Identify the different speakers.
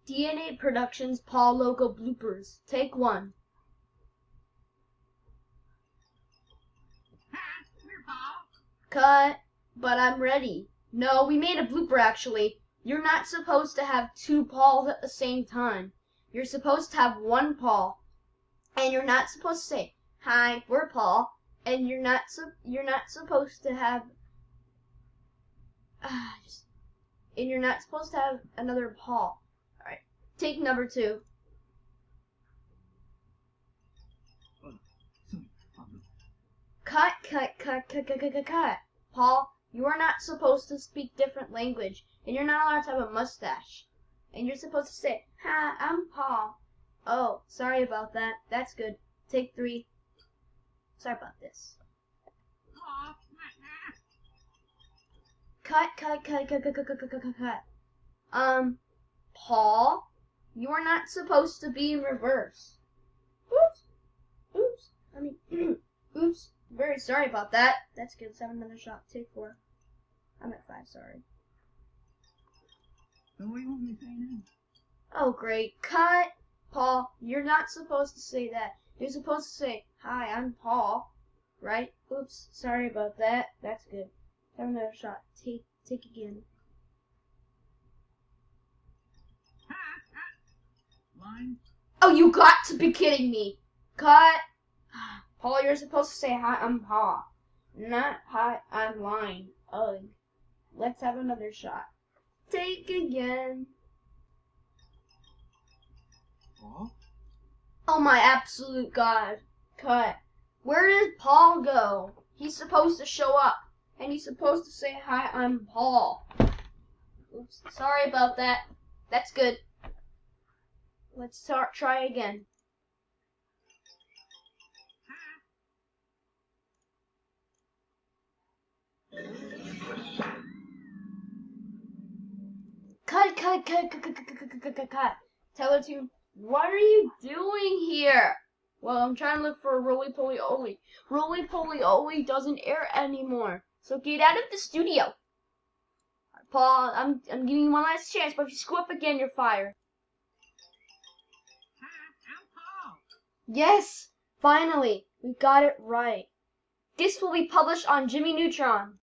Speaker 1: DNA Productions Paul logo bloopers. Take one.
Speaker 2: We're Paul.
Speaker 1: Cut. But I'm ready. No, we made a blooper actually. You're not supposed to have two Pauls at the same time. You're supposed to have one Paul. And you're not supposed to say, "Hi, we're Paul." And you're not supposed to have and you're not supposed to have another Paul. All right. Take number 2. Cut. Paul, you are not supposed to speak different language, and you're not allowed to have a mustache. And you're supposed to say, "Hi, I'm Paul." Oh, sorry about that. That's good. Take 3. Sorry about this.
Speaker 2: Paul.
Speaker 1: Cut. Paul, you are not supposed to be in reverse. Oops. Oops. Very sorry about that. That's good. Let's have another shot. Take 4. I'm at 5, sorry.
Speaker 2: So what do you want me to say now?
Speaker 1: Oh, great. Cut. Paul, you're not supposed to say that. You're supposed to say, "Hi, I'm Paul." Right? Oops. Sorry about that. That's good. Have another shot. Take again.
Speaker 2: Line.
Speaker 1: Oh, you got to be kidding me. Cut. Paul, you're supposed to say, "Hi, I'm Paul." Not, "Hi, I'm Line." Ugh. Let's have another shot. Take again.
Speaker 2: Paul.
Speaker 1: Oh my absolute God. Cut. Where did Paul go? He's supposed to show up. And he's supposed to say, "Hi, I'm Paul." Oops. Sorry about that. That's good. Let's try again. Cut. Teletoon, what are you doing here? Well, I'm trying to look for a Roly Poly Oly. Roly Poly Oly doesn't air anymore. So get out of the studio. Paul, I'm giving you one last chance, but if you screw up again, you're fired.
Speaker 2: I'm Paul.
Speaker 1: Yes, finally, we got it right. This will be published on Jimmy Neutron.